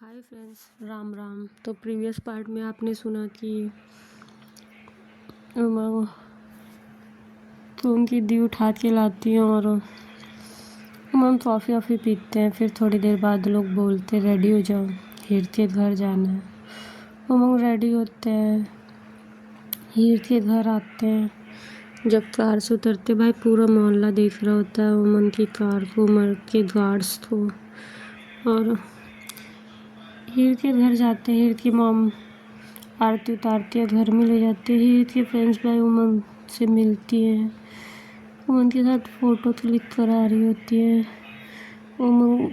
Hi friends, Ram Ram. तो previous part में आपने सुना कि उमंग तो उनकी दी उठा के लाती है और उमंग कॉफ़ी वॉफ़ी पीते हैं। फिर थोड़ी देर बाद लोग बोलते रेडी हो जाओ, हीर के घर जाना है। उमंग रेडी होते हैं, हीर के घर आते हैं। जब कार से उतरते भाई पूरा मोहल्ला देख रहा होता है उमंग की कार को, उमर के गार्ड्स को। और हीर के घर जाते हैं, हीर की मॉम आरती उतारती है, घर में ले जाती है। हीर के फ्रेंड्स भाई उमंग से मिलती है, उमंग के साथ फ़ोटो क्लिक करा रही होती है। उमंग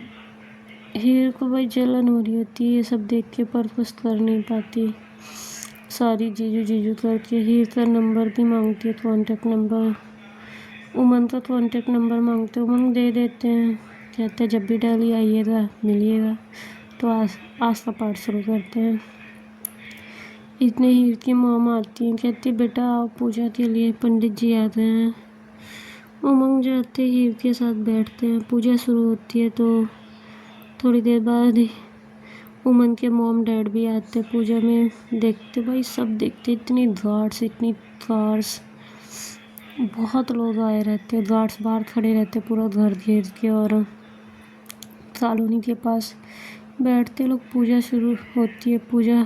हीर को भाई जलन हो रही होती है ये सब देख के, पर कुछ कर नहीं पाती। सारी जीजू जीजू करके हीर का नंबर भी मांगती है, कॉन्टेक्ट नंबर। उमंग का कॉन्टेक्ट नंबर मांगते, उमंग दे देते हैं। कहते हैं जब भी दिल्ली आइएगा मिलिएगा। तो आज का पार्ट शुरू करते हैं। इतने हीर की मॉम आती हैं, कहती बेटा आओ पूजा के लिए, पंडित जी आ गए हैं। उमंग जाते हीर के साथ बैठते हैं, पूजा शुरू होती है। तो थोड़ी देर बाद उमंग के मॉम डैड भी आते पूजा में। देखते भाई सब देखते, इतनी गार्ड्स बहुत लोग आए रहते, गार्ड्स बाहर खड़े रहते पूरा घर घेर के, और कॉलोनी के पास बैठते लोग। पूजा शुरू होती है, पूजा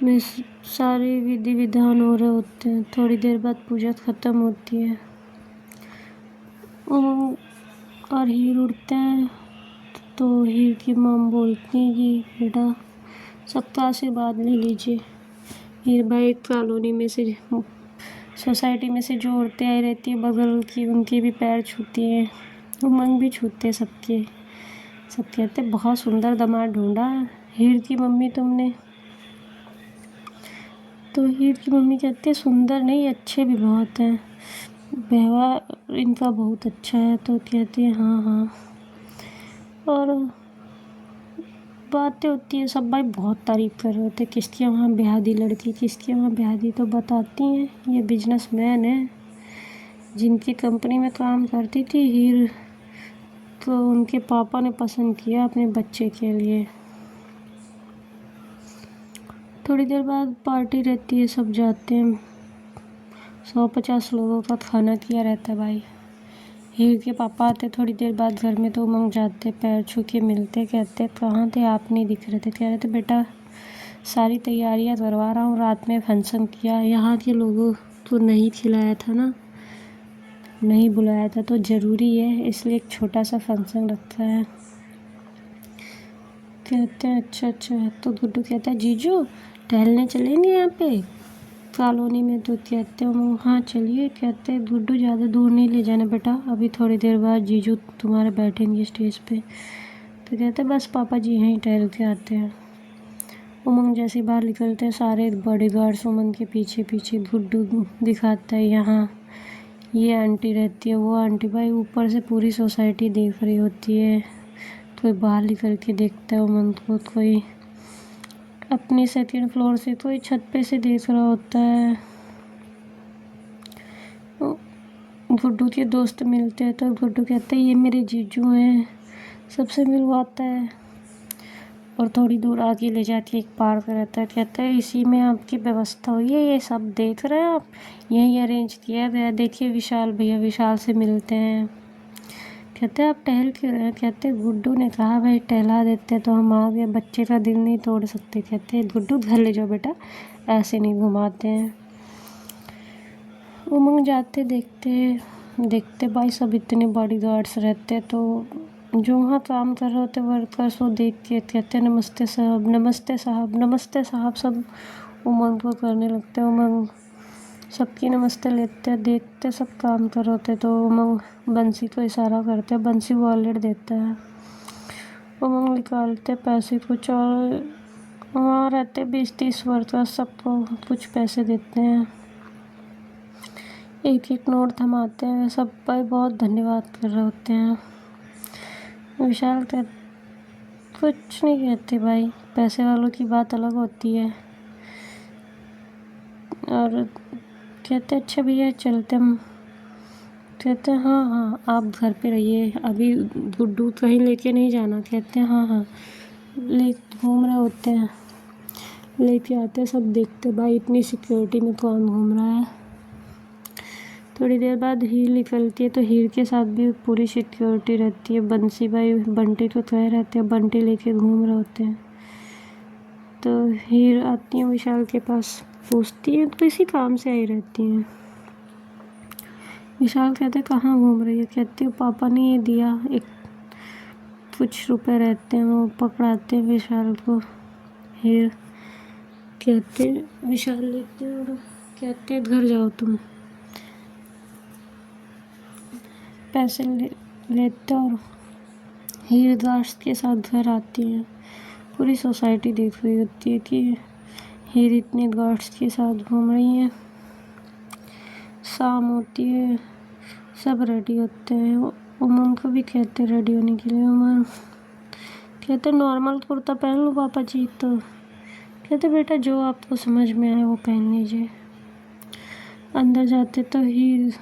में सारे विधि विधान हो रहे होते हैं। थोड़ी देर बाद पूजा ख़त्म होती है, उमंग और हीर उठते हैं। तो हीर की मॉम बोलती हैं कि बेटा सबका आशीर्वाद ले लीजिए। हीर भाई कॉलोनी में से, सोसाइटी में से जो औरतें आई रहती है बगल की, उनके भी पैर छूती हैं, उमंग भी छूते सबके। सब कहते बहुत सुंदर दामाद ढूंढा हीर की मम्मी तुमने। तो हीर की मम्मी कहती है सुंदर नहीं, अच्छे भी बहुत हैं, व्यवहार इनका बहुत अच्छा है। तो कहती है हाँ हाँ। और बातें होती है, सब भाई बहुत तारीफ़ कर रहे होते, किसके वहाँ ब्याह दी लड़की, किसके वहाँ ब्याह दी। तो बताती हैं ये बिजनेसमैन है जिनकी कंपनी में काम करती थी हीर, तो उनके पापा ने पसंद किया अपने बच्चे के लिए। थोड़ी देर बाद पार्टी रहती है, सब जाते हैं। 150 लोगों का खाना किया रहता है भाई। हीर के पापा आते थोड़ी देर बाद घर में, तो उमंग जाते, पैर छू के मिलते, कहते कहाँ थे आप, नहीं दिख रहे थे। कह रहे थे बेटा सारी तैयारियां करवा रहा हूँ, रात में फंक्शन किया, यहाँ के लोगों को नहीं खिलाया था ना, नहीं बुलाया था, तो ज़रूरी है इसलिए एक छोटा सा फंक्शन रखा है। कहते हैं अच्छा। तो गुड्डू कहता है जीजू टहलने चलेंगे यहाँ पे कॉलोनी में। तो कहते हैं हाँ चलिए। कहते हैं गुड्डू ज़्यादा दूर नहीं ले जाना बेटा, अभी थोड़ी देर बाद जीजू तुम्हारे बैठेंगे स्टेज पे। तो कहते हैं बस पापा जी यहीं टहल के आते हैं। उमंग जैसे बाहर निकलते हैं, सारे बॉडीगार्ड्स उमंग के पीछे पीछे। गुड्डू दिखाता है यहाँ ये आंटी रहती है, वो आंटी। भाई ऊपर से पूरी सोसाइटी देख रही होती है, कोई बाहर निकल के देखता है उमंग को, कोई अपनी सेकंड फ्लोर से, कोई छत पे से देख रहा होता है। गुड्डू के दोस्त मिलते हैं, तो गुड्डू कहते हैं ये मेरे जीजू हैं, सबसे मिलवाता है। और थोड़ी दूर आगे ले जाके एक पार्क रहता है, कहता है इसी में आपकी व्यवस्था हुई है, ये सब देख रहे हैं आप, यहीं अरेंज किया गया, देखिए विशाल भैया, विशाल से मिलते हैं। कहते हैं आप टहल क्यों रहे हैं। कहते हैं गुड्डू ने कहा भाई टहला देते तो हम आ गए, बच्चे का दिल नहीं तोड़ सकते। कहते हैं गुड्डू घर ले जाओ बेटा, ऐसे नहीं घुमाते हैं। उमंग जाते, देखते भाई सब इतने बॉडीगार्ड्स रहते, तो जो वहाँ काम कर रहे होते वर्कर्स वो देख के कहते हैं नमस्ते साहब, नमस्ते साहब, नमस्ते साहब। सब उमंग को करने लगते हैं, उमंग सबकी नमस्ते लेते हैं। देखते सब काम कर रहे होते, तो उमंग बंसी को इशारा करते हैं, बंसी वॉलेट देता है। उमंग निकालते पैसे कुछ, और वहाँ रहते 20-30 वर्कर्स, सबको कुछ पैसे देते हैं, एक एक नोट थमाते हैं। सब भाई बहुत धन्यवाद कर रहे होते हैं। विशाल कुछ नहीं कहते भाई, पैसे वालों की बात अलग होती है। और कहते अच्छा भैया चलते हम। कहते हैं हाँ आप घर पे रहिए, अभी गुड्डू कहीं लेके नहीं जाना। कहते हैं हाँ। ले घूम रहे होते हैं, लेके आते हैं, सब देखते भाई इतनी सिक्योरिटी में कौन घूम रहा है। थोड़ी देर बाद हीर निकलती है तो हीर के साथ भी पूरी सिक्योरिटी रहती है। बंसी भाई बंटी तो कह रहते हैं, बंटी लेके घूम रहे होते हैं। तो हीर आती है विशाल के पास, पूछती है तो इसी काम से आई रहती हैं। विशाल कहते कहाँ घूम रही है, कहती है पापा ने ये दिया, एक कुछ रुपए रहते हैं वो पकड़ाते हैं विशाल को। हीर कहते विशाल लेते हैं और कहते हैं घर जाओ तुम। पैसे लेते और हीर दोस्त के साथ घर आती है। पूरी सोसाइटी देख रही होती है कि हीर इतने गार्ड्स के साथ घूम रही है। शाम होती है, सब रेडी होते हैं। उमंग को भी कहते हैं रेडी होने के लिए। उमंग कहते नॉर्मल कुर्ता पहन लो पापा जी, तो कहते बेटा जो आपको समझ में आए वो पहन लीजिए। अंदर जाते तो हीर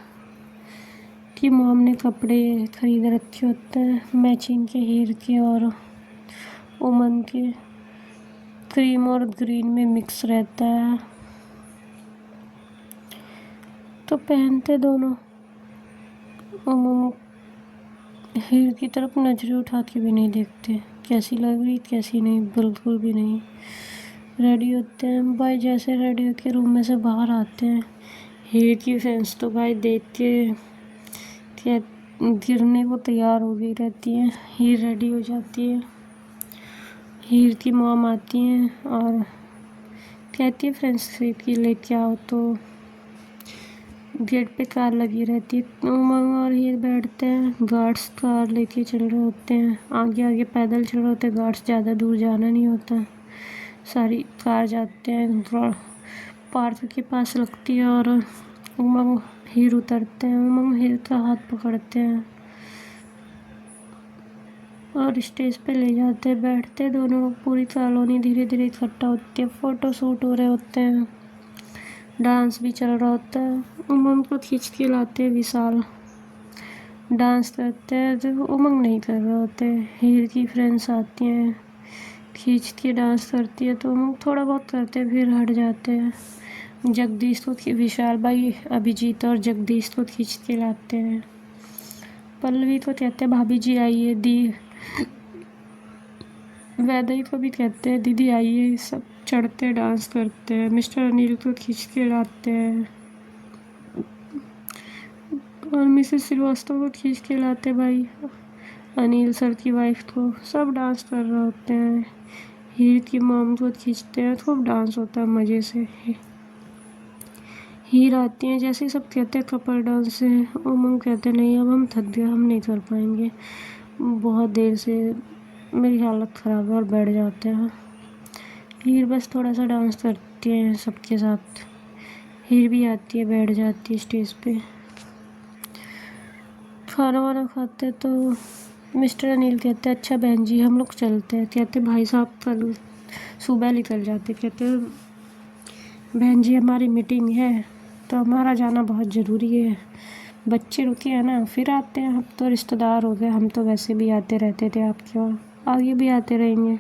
की मॉम ने कपड़े खरीद रखे होते हैं मैचिंग के, हीर के और उमंग के। क्रीम और ग्रीन में मिक्स रहता है तो पहनते दोनों। उमंग हीर की तरफ नजरें उठा के भी नहीं देखते, कैसी लग रही कैसी नहीं, बिल्कुल भी नहीं। रेडी होते हैं भाई, जैसे रेडी होके रूम में से बाहर आते हैं हीर की फ्रेंड्स तो भाई देख के क्या गिरने को तैयार हो गई रहती है। हीर रेडी हो जाती है, हीर की मॉम आती हैं और कहती है फ्रेंड्स खरीद के लेके आओ। तो गेट पे कार लगी रहती है। उमंग और हीर बैठते हैं, गार्ड्स कार लेके चल रहे होते हैं। आगे आगे पैदल चल रहे होते हैं, गार्ड्स ज़्यादा दूर जाना नहीं होता। सारी कार जाते हैं, पार्क के पास लगती है और उमंग हीर उतरते हैं। उमंग हीर का हाथ पकड़ते हैं और स्टेज पे ले जाते हैं। बैठते दोनों लोग, पूरी कॉलोनी धीरे धीरे इकट्ठा होती है। फ़ोटो शूट हो रहे होते हैं, डांस भी चल रहा होता है। उमंग को खींच के लाते हैं विशाल, डांस करते हैं तो उमंग नहीं कर रहे होते। हीर की फ्रेंड्स आती हैं, खींच के डांस करती है तो उमंग थोड़ा बहुत करते हैं फिर हट जाते हैं। जगदीश को विशाल भाई अभिजीत और जगदीश को खींच के लाते हैं। पल्लवी को कहते हैं भाभी जी आइए, दी वैदई को भी कहते हैं दीदी आइए। सब चढ़ते डांस करते हैं। मिस्टर अनिल को खींच के लाते हैं और मिसेस श्रीवास्तव को खींच के लाते भाई, अनिल सर की वाइफ को। सब डांस कर रहे होते हैं। हीर की मॉम को खींचते हैं, खूब डांस होता है मज़े से। हीर आती हैं, जैसे सब कहते हैं कपल डांस है, उमंग कहते नहीं अब हम थक गए, हम नहीं कर पाएंगे, बहुत देर से मेरी हालत ख़राब है, और बैठ जाते हैं। हीर बस थोड़ा सा डांस करती है सबके साथ। हीर भी आती है, बैठ जाती है स्टेज पे। खाना वाना खाते तो मिस्टर अनिल कहते हैं अच्छा बहन जी हम लोग चलते हैं। कहते भाई साहब कल सुबह निकल जाते। कहते बहन जी हमारी मीटिंग है तो हमारा जाना बहुत ज़रूरी है, बच्चे रुके हैं ना, फिर आते हैं। हम तो रिश्तेदार हो गए, हम तो वैसे भी आते रहते थे आपके वहाँ, आगे भी आते रहेंगे।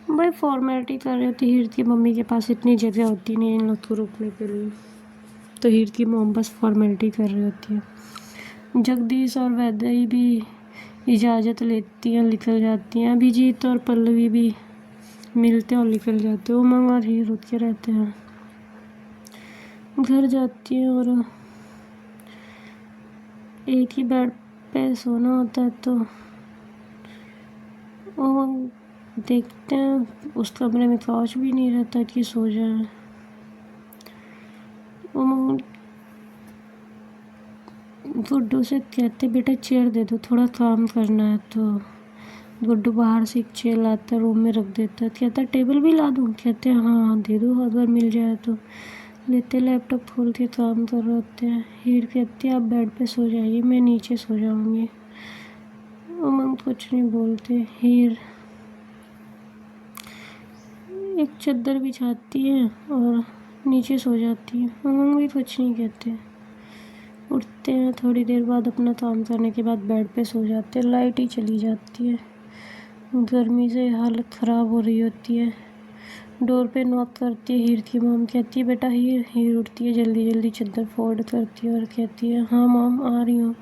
भाई फॉर्मेलिटी कर रही होती। हीर की मम्मी के पास इतनी जगह होती नहीं इन लोग को रुकने के लिए, तो हीर की मॉम बस फॉर्मेलिटी कर रही होती है। जगदीश और वैदई भी इजाज़त लेती हैं, निकल जाती हैं। अभिजीत और पल्लवी भी मिलते और निकल जाते हैं। उमंग और हीर रुके रहते हैं। घर जाती है और एक ही बेड पे सोना होता है तो उमंग देखते हैं उस कमरे में काउच भी नहीं रहता कि सो जाए। उमंग गुड्डू से कहते बेटा चेयर दे दो, थोड़ा काम करना है। तो गुड्डू बाहर से एक चेयर लाता है, रूम में रख देता है। कहता टेबल भी ला दूँ? कहते हैं हाँ दे दो अगर मिल जाए तो। लेते लैपटॉप खोल के काम कर रहे होते हैं। हीर कहती है आप बेड पे सो जाइए, मैं नीचे सो जाऊँगी। उमंग कुछ नहीं बोलते। हीर एक चादर बिछाती है और नीचे सो जाती है। उमंग भी कुछ नहीं कहते। उठते हैं थोड़ी देर बाद, अपना काम करने के बाद बेड पे सो जाते हैं। लाइट ही चली जाती है। गर्मी से हालत ख़राब हो रही होती है। डोर पे नॉक करती है हीर की मॉम, कहती है बेटा हीर। हीर उठती है, जल्दी जल्दी चादर फोल्ड करती है और कहती है हाँ मॉम आ रही हूँ।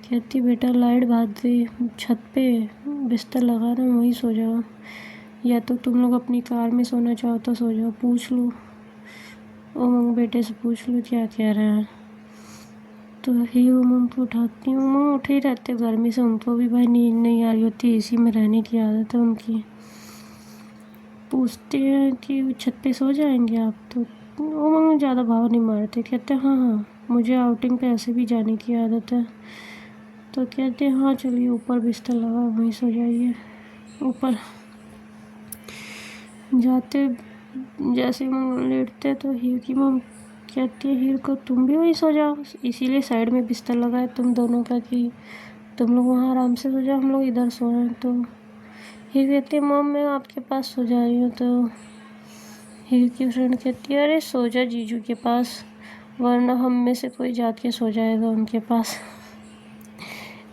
कहती बेटा लाइट भाग गई, छत पे बिस्तर लगा ना, वहीं सो जाओ, या तो तुम लोग अपनी कार में सोना चाहो तो सो जाओ, पूछ लो उमंग बेटे से, पूछ लो क्या कह रहे हैं। तो ही उमंग को उठाती हूँ। उमंग उठे ही रहते गर्मी से, उनको भी भाई नींद नहीं आ रही होती, एसी में रहने की आदत है उनकी। पूछते हैं कि छत पे सो जाएंगे आप, तो उमंग ज़्यादा भाव नहीं मारते, कहते हैं हाँ हाँ मुझे आउटिंग पे ऐसे भी जाने की आदत है। तो कहते हैं हाँ चलिए ऊपर बिस्तर लगा वहीं सो जाइए। ऊपर जाते जैसे उमंग लेटते तो हीर की मम कहती है हीर को तुम भी वहीं सो जाओ, इसीलिए साइड में बिस्तर लगा है तुम दोनों का कि तुम लोग वहाँ आराम से सो जाओ, हम लोग इधर सो रहे हैं। तो हीर कहती है मम मैं आपके पास सो जा रही हूँ। तो हीर की फ्रेंड कहती है अरे सो जा जीजू के पास, वरना हम में से कोई जाके सो जाएगा उनके पास।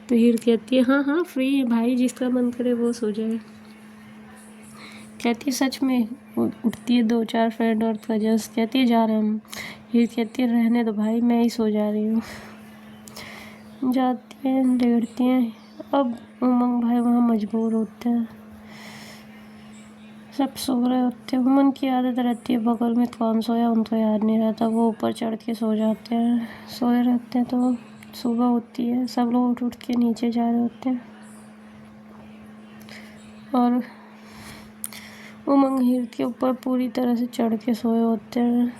तो हीर कहती है हाँ हाँ फ्री है भाई, जिसका मन करे वो सो जाए। कहती है सच में। उठती है 2-4 फ्रेंड और कजन्स, कहती है जा रहे हम। हीर कहती है रहने दो भाई, मैं ही सो जा रही हूँ। जाती हैं, लेटती हैं। अब उमंग भाई वहाँ मजबूर होते हैं, सब सो रहे होते हैं। उमंग की आदत रहती है बगल में कौन सोया उनको याद नहीं रहता, वो ऊपर चढ़ के सो जाते हैं, सोए रहते हैं। तो सुबह होती है, सब लोग उठ उठ के नीचे जा रहे होते हैं और उमंग हीर के ऊपर पूरी तरह से चढ़ के सोए होते हैं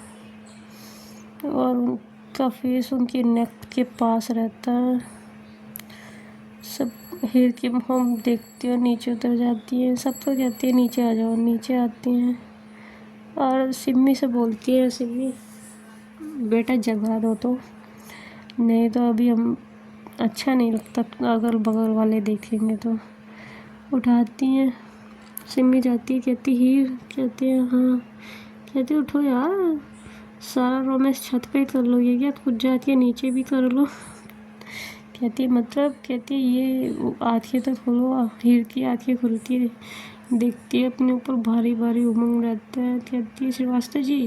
और उनका फेस उनकी नेक के पास रहता है। सब हीर की मॉम देखती है, नीचे उतर जाती है, सबको कहती है नीचे आ जाओ, नीचे आती हैं और सिम्मी से बोलती है सिम्मी बेटा जगा दो तो, नहीं तो अभी हम अच्छा नहीं लगता अगल बगल वाले देखेंगे। तो उठाती हैं, सिम्मी जाती है, कहती हीर, कहती है हाँ, कहती उठो यार, सारा रोमांस छत पे कर लो, ये क्या खुद जाती है नीचे भी कर लो। कहती है मतलब, कहती है ये आँखें तो खोलो। हीर की आँखें खुलती है, देखती है अपने ऊपर भारी भारी उमंग रहता है। कहती है श्रीवास्तव जी।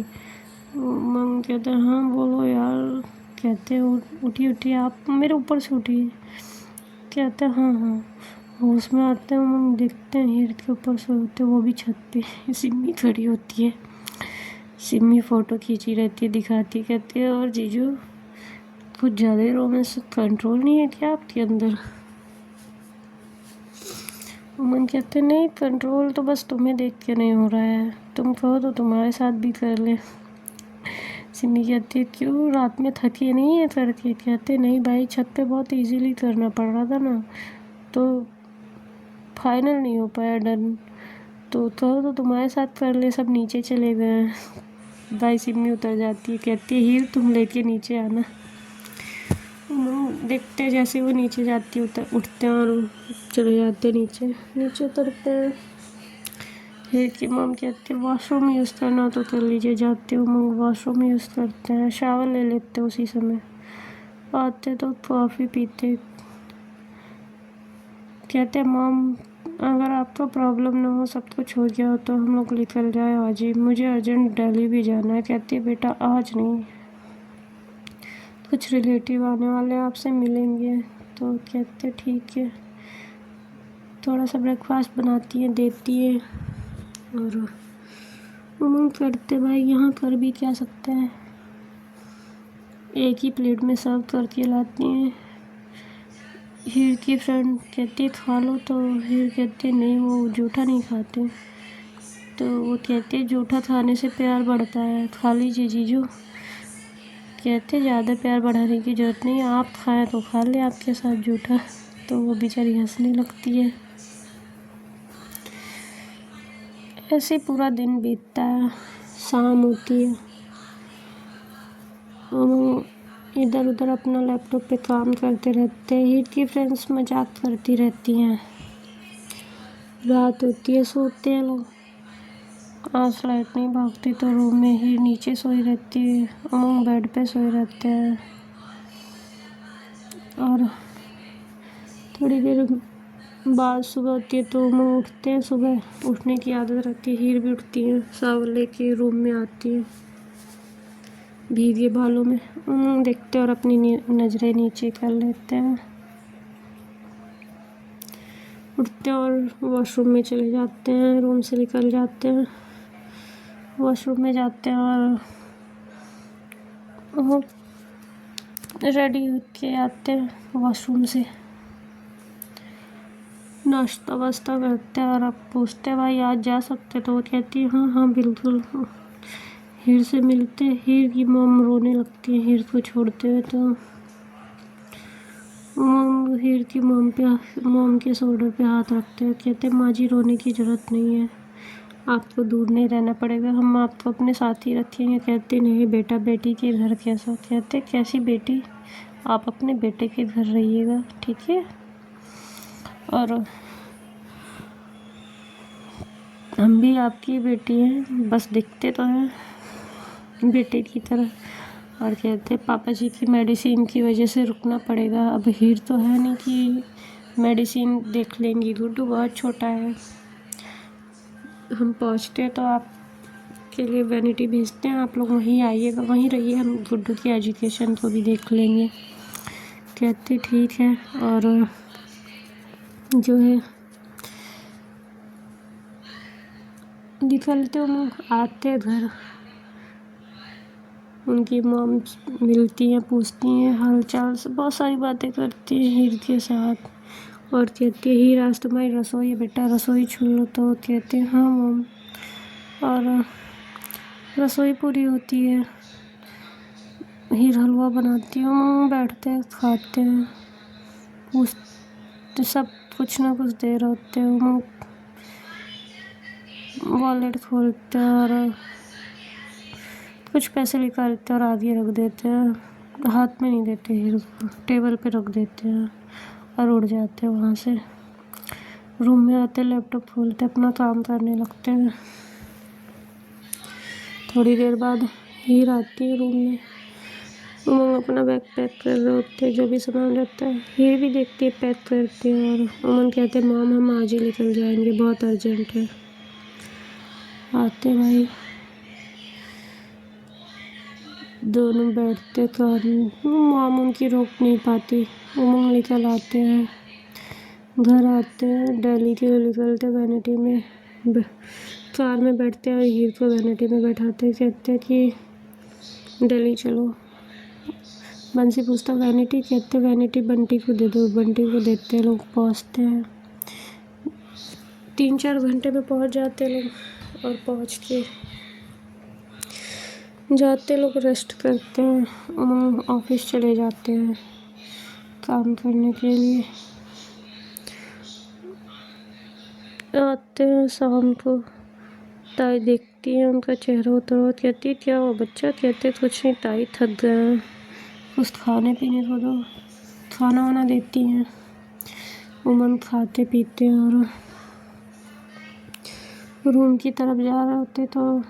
उमंग कहते हैं हाँ बोलो यार। कहते हैं उठिए उठिए आप मेरे ऊपर से उठिए। कहते हैं हाँ हाँ। होश में आते हैं उमंग, देखते हैं हीर के ऊपर सोते, वो भी छत पे। सिम्मी खड़ी होती है, सिम्मी फ़ोटो खींची रहती है, दिखाती, कहती है और जीजू कुछ ज़्यादा ही रोमांस, कंट्रोल नहीं है क्या आपके अंदर। उमंग कहते नहीं कंट्रोल तो बस तुम्हें देख के नहीं हो रहा है, तुम कहो तो तुम्हारे साथ भी कर ले। सिम्मी कहती है क्यों रात में थकी नहीं है करके। कहते नहीं भाई छत पे बहुत इजीली करना पड़ रहा था ना, तो फाइनल नहीं हो पाया डन, तो कहो तो तुम्हारे साथ कर ले, सब नीचे चले गए। भाई सिम्मी उतर जाती है, कहती है हीर तुम लेके नीचे आना। देखते जैसे वो नीचे जाती उठते हैं और चले जाते नीचे। नीचे उतरते हैं, हीर की मॉम कहती है वॉशरूम यूज़ करना तो कर लीजिए। जाते हो मॉम वॉशरूम यूज़ करते हैं, शावर ले लेते उसी समय। आते तो कॉफ़ी पीते। कहते हैं मॉम अगर आपका प्रॉब्लम ना हो, सब कुछ हो गया हो तो हम लोग निकल जाए आज ही, मुझे अर्जेंट दिल्ली भी जाना है। कहती है बेटा आज नहीं, कुछ रिलेटिव आने वाले हैं आपसे मिलेंगे। तो कहते ठीक है, थोड़ा सा ब्रेकफास्ट बनाती है, देती है और उमंग करते भाई यहाँ कर भी क्या सकते हैं, एक ही प्लेट में सर्व करके लाती हैं। हीर की फ्रेंड कहती है खा लो, तो हीर कहती है नहीं वो जूठा नहीं खाते। तो वो कहते हैं जूठा खाने से प्यार बढ़ता है, खा लीजिए जीजू। कहते ज़्यादा प्यार बढ़ाने की ज़रूरत नहीं, आप खाएं तो खा ले आपके साथ जूठा। तो वो बेचारी हंसने लगती है। ऐसे पूरा दिन बीतता है, शाम होती है, हम इधर उधर अपना लैपटॉप पे काम करते रहते हैं। हीर की फ्रेंड्स मजाक करती रहती हैं। रात होती है, सोते हैं लोग। आज लाइट नहीं भागती तो रूम में ही नीचे सोई रहती है, उमंग बेड पे सोए रहते हैं और थोड़ी देर बाद सुबह होती है तो उमंग उठते हैं, सुबह उठने की आदत रहती है, हीर भी उठती है, शावर लेके रूम में आती है भीगे बालों में। उमंग देखते हैं और अपनी नज़रें नीचे कर लेते हैं, उठते हैं और वॉशरूम में चले जाते हैं, रूम से निकल जाते हैं, वॉशरूम में जाते हैं और रेडी होके आते हैं वॉशरूम से, नाश्ता वाश्ता करते हैं और अब पूछते हैं भाई आज जा सकते, तो वो कहती है हाँ हाँ बिल्कुल। हीर से मिलते, हीर की मॉम रोने लगती है हीर को छोड़ते हुए, तो मॉम हीर की मॉम के शोल्डर पे हाथ रखते हैं, कहते हैं माँ जी रोने की ज़रूरत नहीं है, आपको दूर नहीं रहना पड़ेगा, हम आपको अपने साथ ही रखेंगे। कहते नहीं बेटा, बेटी के घर कैसा? कहते कैसी बेटी, आप अपने बेटे के घर रहिएगा, ठीक है, और हम भी आपकी बेटी हैं, बस दिखते तो हैं बेटे की तरह। और कहते पापा जी की मेडिसिन की वजह से रुकना पड़ेगा, अब हीर तो है नहीं कि मेडिसिन देख लेंगी, गुड्डू बहुत छोटा है, हम पहुँचते हैं तो आप के लिए वैनिटी भेजते हैं, आप लोग वहीं आइएगा, वहीं रहिए, हम गुड्डू की एजुकेशन को भी देख लेंगे। कहते ठीक है, और जो है निकलते हम आते हैं घर, उनकी मॉम मिलती हैं, पूछती हैं हाल चाल से, बहुत सारी बातें करती हैं हीर के साथ, और कहती है हीर आज तुम्हारी रसोई है बेटा, रसोई छू लो, तो कहते हैं हाँ मॉम, और रसोई पूरी होती है, हीर हलवा बनाती है, हम बैठते हैं खाते हैं, पूछते सब कुछ ना कुछ दे रहे होते हैं, हम वॉलेट खोलते हैं और कुछ पैसे निकालते हैं और आगे रख देते हैं, हाथ में नहीं देते हीरो को, टेबल पे रख देते हैं और उड़ जाते हैं वहाँ से। रूम में आते, लैपटॉप खोलते, अपना काम करने लगते हैं। थोड़ी देर बाद हीर आती है रूम में, उमंग अपना बैग पैक कर रहे होते हैं, जो भी सामान रहता है हीर भी देखती है, पैक करती है, और उमंग कहते हैं मॉम हम आज ही निकल जाएंगे, बहुत अर्जेंट है। आते भाई दोनों बैठते तो मॉम उनकी रोक नहीं पाती, उमंग निकल आते हैं, घर आते हैं, दिल्ली के लिए निकलते, वैनिटी में कार में बैठते हैं और हीर को वैनिटी में बैठाते हैं, कहते हैं कि दिल्ली चलो। बंसी पूछता वैनिटी, कहते वैनिटी बंटी को दे दो, बंटी को देते हैं, लोग पहुँचते हैं, 3-4 घंटे में पहुँच जाते हैं लोग, और पहुँच के जाते लोग रेस्ट करते हैं, ऑफिस चले जाते हैं काम करने के लिए। आते हैं शाम को, ताई देखती है उनका चेहरा उतर, कहती है क्या हुआ बच्चा? कहते कुछ नहीं ताई, थक गए हैं, कुछ खाने पीने को दो, खाना वाना देती हैं, उमंग खाते पीते हैं और रूम की तरफ जा रहे होते तो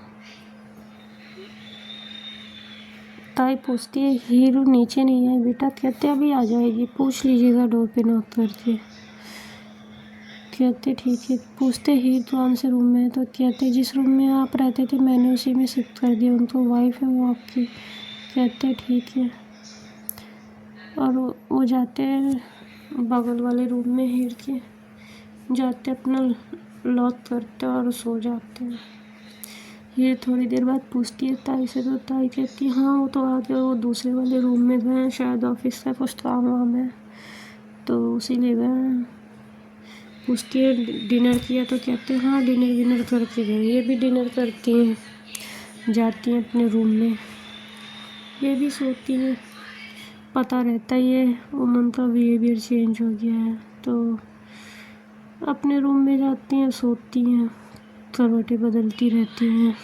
ताई पूछती है हीरू नीचे नहीं है बेटा? कहते अभी आ जाएगी, पूछ लीजिएगा डोर पे नॉक करके। कहते ठीक है। पूछते हीर कौन से रूम में है? तो कहते जिस रूम में आप रहते थे मैंने उसी में शिफ्ट कर दिया, उनको वाइफ है वो आपकी। कहते ठीक है, और वो जाते हैं बगल वाले रूम में हीर के, जाते अपना लॉक करते और सो जाते हैं। ये थोड़ी देर बाद पूछती है ताई से, तो ताई कहती है हाँ वो तो आ गए, वो दूसरे वाले रूम में गए हैं, शायद ऑफिस का कुछ काम वाम है तो उसी ले गए हैं। पूछती है डिनर किया? तो कहते हैं हाँ डिनर करके गए। ये भी डिनर करती हैं, जाती हैं अपने रूम में, ये भी सोती हैं। पता रहता ही है उमंग का बिहेवियर चेंज हो गया है, तो अपने रूम में जाती हैं, सोती हैं, करवटें बदलती रहती हैं।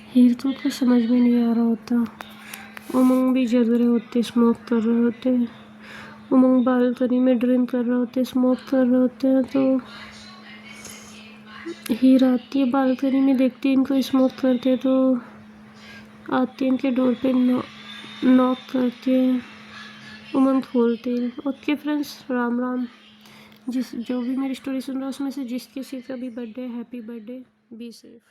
हीर को कुछ समझ में नहीं आ रहा होता। उमंग भी जग रहे होते, स्मोक कर रहे होते। उमंग बालकनी में ड्रिंक कर रहे होते, स्मोक कर रहे होते हैं, तो हीर आती है बालकनी में, देखती है इनको स्मोक करते, तो आती है इनके डोर पे नॉक करके। उमंग खोलते हैं। Okay friends, Ram Ram. जिस जो भी मेरी स्टोरी सुन रहा है उसमें से जिस किसी का भी birthday, happy birthday, be safe.